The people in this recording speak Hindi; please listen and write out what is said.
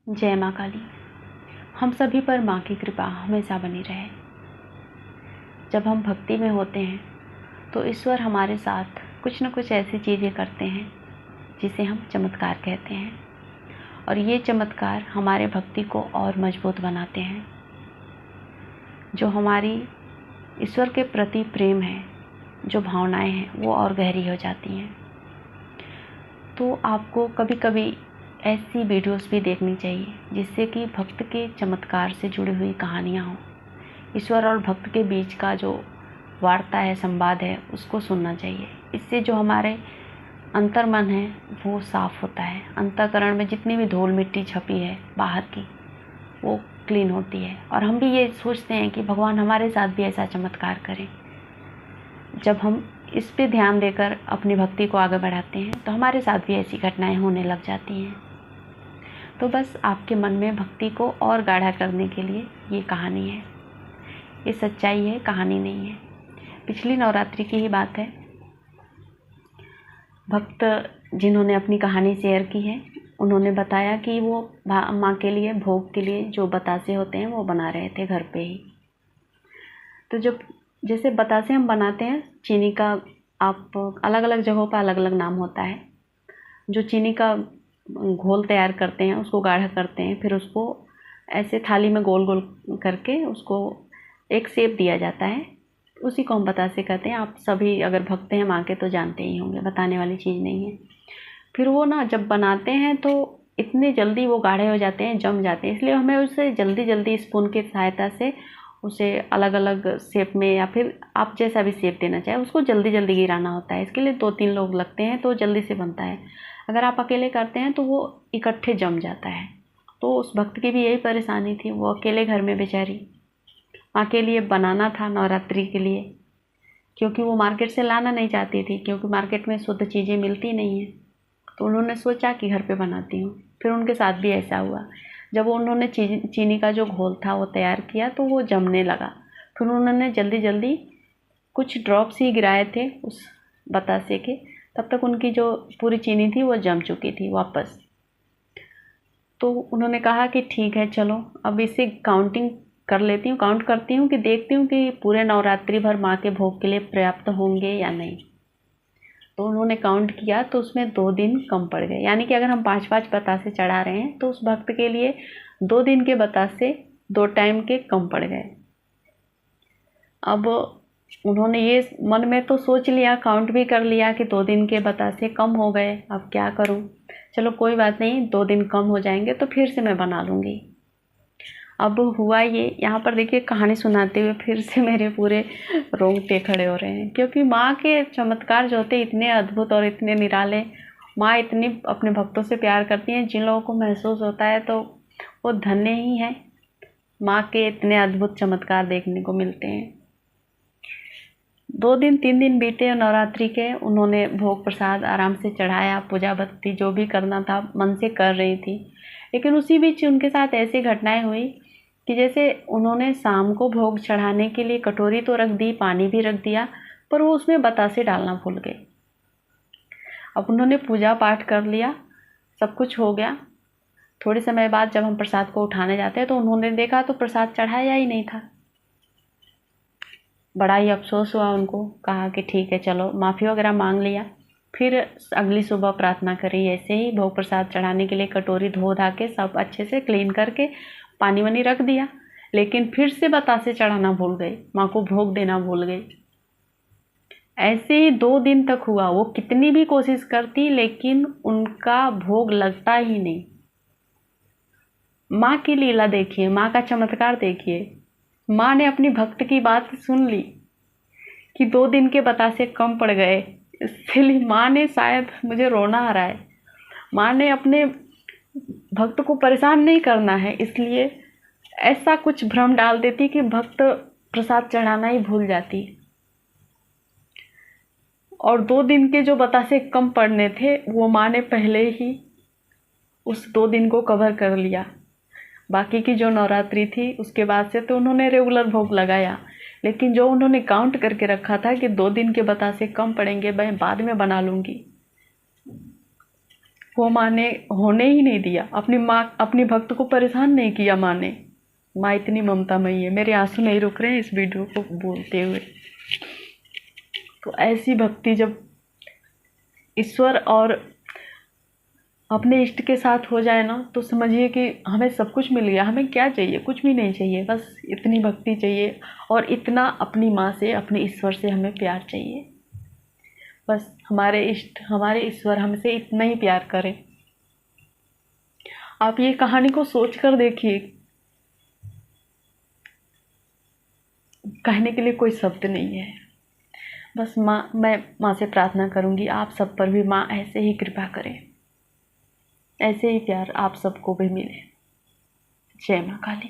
जय माँ काली। हम सभी पर माँ की कृपा हमेशा बनी रहे। जब हम भक्ति में होते हैं तो ईश्वर हमारे साथ कुछ न कुछ ऐसी चीज़ें करते हैं जिसे हम चमत्कार कहते हैं, और ये चमत्कार हमारे भक्ति को और मजबूत बनाते हैं। जो हमारी ईश्वर के प्रति प्रेम है, जो भावनाएं हैं, वो और गहरी हो जाती हैं। तो आपको कभी कभी ऐसी वीडियोस भी देखनी चाहिए जिससे कि भक्त के चमत्कार से जुड़ी हुई कहानियाँ हों। ईश्वर और भक्त के बीच का जो वार्ता है, संवाद है, उसको सुनना चाहिए। इससे जो हमारे अंतर्मन है वो साफ होता है। अंतःकरण में जितनी भी धूल मिट्टी छपी है बाहर की, वो क्लीन होती है। और हम भी ये सोचते हैं कि भगवान हमारे साथ भी ऐसा चमत्कार करें। जब हम इस पे ध्यान देकर अपनी भक्ति को आगे बढ़ाते हैं तो हमारे साथ भी ऐसी घटनाएं होने लग जाती हैं। तो बस आपके मन में भक्ति को और गाढ़ा करने के लिए ये कहानी है। ये सच्चाई है, कहानी नहीं है। पिछली नवरात्रि की ही बात है। भक्त जिन्होंने अपनी कहानी शेयर की है, उन्होंने बताया कि वो माँ के लिए भोग के लिए जो बतासे होते हैं वो बना रहे थे घर पे ही। तो जब जैसे बतासे हम बनाते हैं, चीनी का आप अलग अलग जगहों पर अलग अलग नाम होता है। जो चीनी का घोल तैयार करते हैं, उसको गाढ़ा करते हैं, फिर उसको ऐसे थाली में गोल गोल करके उसको एक शेप दिया जाता है, उसी को हम बतासे कहते हैं। आप सभी अगर भक्त हैं माँ के तो जानते ही होंगे, बताने वाली चीज़ नहीं है। फिर वो ना जब बनाते हैं तो इतने जल्दी वो गाढ़े हो जाते हैं, जम जाते हैं, इसलिए हमें उसे जल्दी जल्दी स्पून की सहायता से उसे अलग अलग शेप में, या फिर आप जैसा भी शेप देना चाहे, उसको जल्दी जल्दी गिराना होता है। इसके लिए 2-3 लोग लगते हैं तो जल्दी से बनता है। अगर आप अकेले करते हैं तो वो इकट्ठे जम जाता है। तो उस भक्त की भी यही परेशानी थी। वो अकेले घर में बेचारी माँ के लिए बनाना था नवरात्रि के लिए, क्योंकि वो मार्केट से लाना नहीं चाहती थी, क्योंकि मार्केट में शुद्ध चीज़ें मिलती नहीं हैं। तो उन्होंने सोचा कि घर पे बनाती हूँ। फिर उनके साथ भी ऐसा हुआ। जब उन्होंने चीनी का जो घोल था वो तैयार किया तो वो जमने लगा। फिर उन्होंने जल्दी जल्दी कुछ ड्रॉप्स ही गिराए थे उस बतासे के, तब तक उनकी जो पूरी चीनी थी वो जम चुकी थी वापस। तो उन्होंने कहा कि ठीक है, चलो अब इसे काउंटिंग कर लेती हूँ, काउंट करती हूँ कि देखती हूँ कि पूरे नवरात्रि भर माँ के भोग के लिए पर्याप्त होंगे या नहीं। तो उन्होंने काउंट किया तो उसमें 2 दिन कम पड़ गए। यानी कि अगर हम 5-5 बतासे चढ़ा रहे हैं तो उस भक्त के लिए 2 दिन के बतासे 2 टाइम के कम पड़ गए। अब उन्होंने ये मन में तो सोच लिया, काउंट भी कर लिया कि 2 दिन के बतासे कम हो गए, अब क्या करूं। चलो कोई बात नहीं, 2 दिन कम हो जाएंगे तो फिर से मैं बना लूँगी। अब हुआ ये, यहाँ पर देखिए कहानी सुनाते हुए फिर से मेरे पूरे रोंगटे खड़े हो रहे हैं, क्योंकि माँ के चमत्कार जो होते इतने अद्भुत और इतने निराले। माँ इतनी अपने भक्तों से प्यार करती हैं, जिन लोगों को महसूस होता है तो वो धन्य ही है। माँ के इतने अद्भुत चमत्कार देखने को मिलते हैं। 2 दिन 3 दिन बीते नवरात्रि के। उन्होंने भोग प्रसाद आराम से चढ़ाया, पूजा भक्ति जो भी करना था मन से कर रही थी। लेकिन उसी बीच उनके साथ ऐसी घटनाएं हुई कि जैसे उन्होंने शाम को भोग चढ़ाने के लिए कटोरी तो रख दी, पानी भी रख दिया, पर वो उसमें बतासे डालना भूल गए। अब उन्होंने पूजा पाठ कर लिया, सब कुछ हो गया। थोड़े समय बाद जब हम प्रसाद को उठाने जाते हैं तो उन्होंने देखा तो प्रसाद चढ़ाया ही नहीं था। बड़ा ही अफसोस हुआ उनको। कहा कि ठीक है, चलो माफ़ी वगैरह मांग लिया। फिर अगली सुबह प्रार्थना करी, ऐसे ही भोग प्रसाद चढ़ाने के लिए कटोरी धो धा के सब अच्छे से क्लीन करके पानी वानी रख दिया। लेकिन फिर से बतासे चढ़ाना भूल गई, माँ को भोग देना भूल गई। ऐसे ही 2 दिन तक हुआ। वो कितनी भी कोशिश करती लेकिन उनका भोग लगता ही नहीं। माँ की लीला देखिए, माँ का चमत्कार देखिए। माँ ने अपनी भक्त की बात सुन ली कि 2 दिन के बतासे कम पड़ गए। इसलिए माँ ने, शायद मुझे रोना आ रहा है, माँ ने अपने भक्त को परेशान नहीं करना है, इसलिए ऐसा कुछ भ्रम डाल देती कि भक्त प्रसाद चढ़ाना ही भूल जाती। और 2 दिन के जो बतासे कम पड़ने थे वो माँ ने पहले ही उस 2 दिन को कवर कर लिया। बाकी की जो नवरात्रि थी उसके बाद से तो उन्होंने रेगुलर भोग लगाया, लेकिन जो उन्होंने काउंट करके रखा था कि 2 दिन के बतासे कम पड़ेंगे, मैं बाद में बना लूँगी, को माँ ने होने ही नहीं दिया, अपनी माँ अपनी भक्त को परेशान नहीं किया माँ ने। माँ इतनी ममतामयी है। मेरे आंसू नहीं रुक रहे हैं इस वीडियो को बोलते हुए। तो ऐसी भक्ति जब ईश्वर और अपने इष्ट के साथ हो जाए ना, तो समझिए कि हमें सब कुछ मिल गया। हमें क्या चाहिए? कुछ भी नहीं चाहिए, बस इतनी भक्ति चाहिए और इतना अपनी माँ से, अपने ईश्वर से हमें प्यार चाहिए। बस हमारे इष्ट, हमारे ईश्वर हमसे इतना ही प्यार करें। आप ये कहानी को सोच कर देखिए, कहने के लिए कोई शब्द नहीं है। बस माँ, मैं माँ से प्रार्थना करूँगी आप सब पर भी माँ ऐसे ही कृपा करें, ऐसे ही प्यार आप सबको भी मिले। जय माँ काली।